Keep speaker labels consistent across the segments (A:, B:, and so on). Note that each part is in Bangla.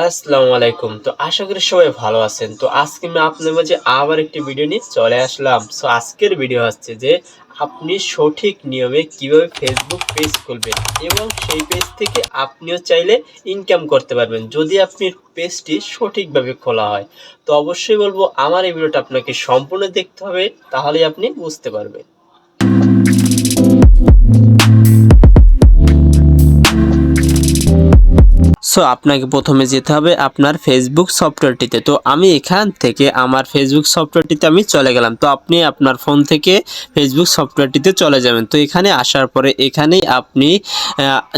A: আসসালামু আলাইকুম। তো আশা করি সবাই ভালো আছেন। তো আজকে আমি আপনাদের মাঝে আবার একটি ভিডিও নিয়ে চলে আসলাম। আজকের ভিডিও হচ্ছে যে আপনি সঠিক নিয়মে কিভাবে Facebook পেজ খুলবেন এবং সেই পেজ থেকে আপনিও চাইলে ইনকাম করতে পারবেন যদি আপনি পেজটি সঠিকভাবে খোলা হয়। তো অবশ্যই বলবো আমার এই ভিডিওটা আপনাকে সম্পূর্ণ দেখতে হবে, তাহলেই আপনি বুঝতে পারবেন। আপনাকে প্রথমে যেতে হবে আপনার ফেসবুক সফটওয়্যারটিতে। তো আমি এখান থেকে আমার ফেসবুক সফটওয়্যারটিতে আমি চলে গেলাম। তো আপনি আপনার ফোন থেকে ফেসবুক সফটওয়্যারটিতে চলে যাবেন। তো এখানে আসার পরে এখানেই আপনি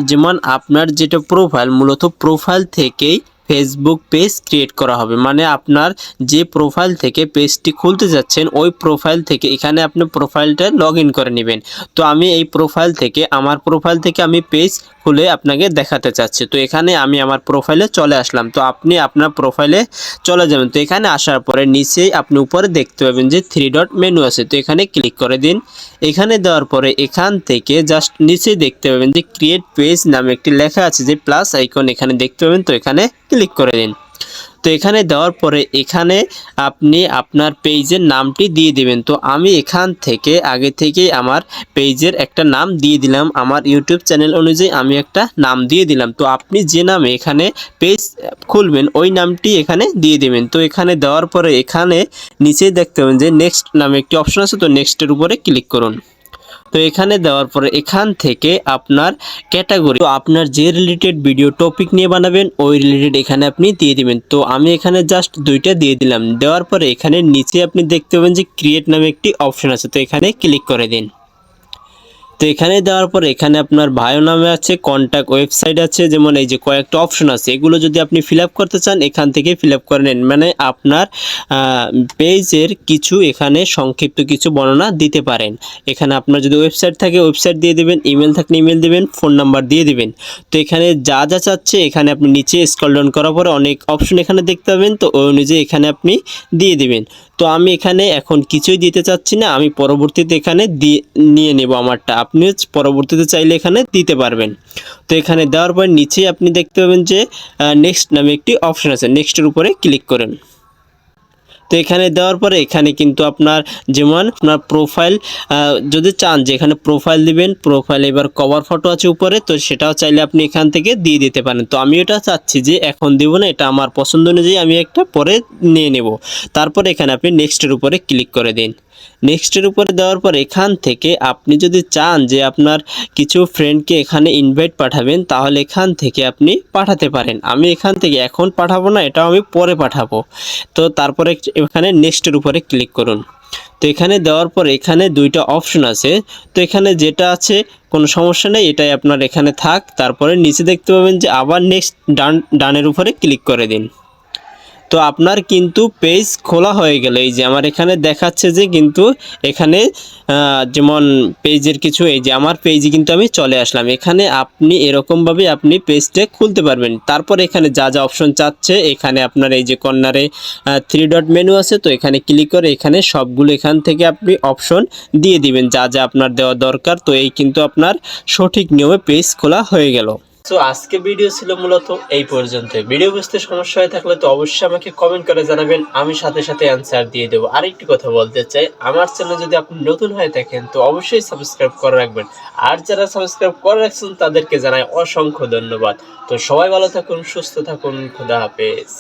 A: যেমন আপনার যেটা প্রোফাইল, মূলত প্রোফাইল থেকেই ফেসবুক পেজ ক্রিয়েট করা হবে। মানে আপনার যে প্রোফাইল থেকে পেজটি খুলতে যাচ্ছেন ওই প্রোফাইল থেকে এখানে আপনি প্রোফাইলটা লগ ইন করে নেবেন। তো আমি এই প্রোফাইল থেকে আমার প্রোফাইল থেকে আমি পেজ খুলে আপনাকে দেখাতে চাচ্ছি। তো এখানে আমি আমার প্রোফাইলে চলে আসলাম। তো আপনি আপনার প্রোফাইলে চলে যাবেন। তো এখানে আসার পরে নিচেই আপনি উপরে দেখতে পাবেন যে 3 ডট মেনু আছে। তো এখানে ক্লিক করে দিন। এখানে দেওয়ার পরে এখান থেকে জাস্ট নিচেই দেখতে পাবেন যে ক্রিয়েট পেজ নামে একটি লেখা আছে যে প্লাস আইকন, এখানে দেখতে পাবেন। তো এখানে ক্লিক করে দিন। তো এখানে দেওয়ার পরে এখানে আপনি আপনার পেজের নামটি দিয়ে দিবেন। তো আমি এখান থেকে আগে থেকেই আমার পেজের একটা নাম দিয়ে দিলাম। আমার ইউটিউব চ্যানেল অনুযায়ী আমি একটা নাম দিয়ে দিলাম। তো আপনি যে নামে এখানে পেজ খুলবেন ওই নামটি এখানে দিয়ে দিবেন। তো এখানে দেওয়ার পরে এখানে নিচেই দেখতে পাবেন যে নেক্সট নামে একটি অপশন আছে। তো নেক্সটের উপরে ক্লিক করুন। তো এখানে দেওয়ার পরে এখান থেকে আপনার ক্যাটাগরি, তো আপনার যে রিলেটেড ভিডিও টপিক নিয়ে বানাবেন ওই রিলেটেড এখানে আপনি দিয়ে দিবেন। তো আমি এখানে জাস্ট দুইটা দিয়ে দিলাম। দেওয়ার পরে এখানে নিচে আপনি দেখতে পাবেন যে ক্রিয়েট নামে একটি অপশন আছে। তো এখানে ক্লিক করে দিন। তো এখানে দেওয়ার পর এখানে আপনার বায়ো নামে আছে, কন্ট্যাক্ট ওয়েবসাইট আছে, যেমন এই যে কয়েকটা অপশন আছে, এগুলো যদি আপনি ফিল আপ করতে চান এখান থেকে ফিল আপ করে নেন। মানে আপনার পেজের কিছু এখানে সংক্ষিপ্ত কিছু বর্ণনা দিতে পারেন। এখানে আপনার যদি ওয়েবসাইট থাকে ওয়েবসাইট দিয়ে দেবেন, ইমেল থাকলে ইমেল দেবেন, ফোন নাম্বার দিয়ে দেবেন। তো এখানে যা যা চাচ্ছে এখানে আপনি নিচে স্ক্রল ডাউন করার পরে অনেক অপশন এখানে দেখতে পাবেন। তো ওই অনুযায়ী এখানে আপনি দিয়ে দিবেন। তো আমি এখানে এখন কিছুই দিতে চাচ্ছি না, আমি পরবর্তীতে এখানে নিয়ে নেব আমারটা। আপনি পরবর্তীতে চাইলে এখানে দিতে পারবেন। তো এখানে দেওয়ার পর নিচে আপনি দেখতে পাবেন যে নেক্সট নামে একটি অপশন আছে, নেক্সটের উপরে ক্লিক করেন। তো এখানে দেওয়ার পরে এখানে কিন্তু আপনার যেমন আপনার প্রোফাইল যদি চান যে এখানে প্রোফাইল দিবেন, প্রোফাইল এবার কভার ফটো আছে উপরে, তো সেটাও চাইলে আপনি এখান থেকে দিয়ে দিতে পারেন। তো আমি এটা চাচ্ছি যে এখন দেব না, এটা আমার পছন্দ অনুযায়ী আমি একটা পরে নিয়ে নেব। তারপর এখানে আপনি নেক্সটের উপরে ক্লিক করে দিন। নেক্সটের উপরে দেওয়ার পর এখান থেকে আপনি যদি চান যে আপনার কিছু ফ্রেন্ডকে এখানে ইনভাইট পাঠাবেন তাহলে এখান থেকে আপনি পাঠাতে পারেন। আমি এখান থেকে এখন পাঠাবো না, এটাও আমি পরে পাঠাবো। তো তারপরে এখানে নেক্সটের উপরে ক্লিক করুন। তো এখানে দেওয়ার পর এখানে দুইটা অপশন আছে। তো এখানে যেটা আছে কোনো সমস্যা নেই, এটাই আপনার এখানে থাক। তারপরে নিচে দেখতে পাবেন যে আবার নেক্সট ডানের উপরে ক্লিক করে দিন। তো আপনার কিন্তু পেজ খোলা হয়ে গেল। এই যে আমার এখানে দেখাচ্ছে যে কিন্তু এখানে যেমন পেজের কিছু, এই যে আমার পেজে কিন্তু আমি চলে আসলাম। এখানে আপনি এরকমভাবে আপনি পেজটা খুলতে পারবেন। তারপর এখানে যা যা অপশন চাচ্ছে এখানে আপনার এই যে কর্নারে 3 ডট মেনু আছে, তো এখানে ক্লিক করে এখানে সবগুলো এখান থেকে আপনি অপশন দিয়ে দিবেন যা যা আপনার দেওয়া দরকার। তো এই কিন্তু আপনার সঠিক নিয়মে পেজ খোলা হয়ে গেল। আজকে ভিডিও ছিল মূলত এই পর্যন্ত। ভিডিও বুঝতে সমস্যা হয়ে থাকলে তো অবশ্যই আমাকে কমেন্ট করে জানাবেন, আমি সাথে সাথে অ্যান্সার দিয়ে দেবো। আরেকটি কথা বলতে চাই, আমার চ্যানেল যদি আপনি নতুন হয়ে থাকেন তো অবশ্যই সাবস্ক্রাইব করে রাখবেন। আর যারা সাবস্ক্রাইব করে রাখছেন তাদেরকে জানাই অসংখ্য ধন্যবাদ। তো সবাই ভালো থাকুন, সুস্থ থাকুন, খোদা হাফেজ।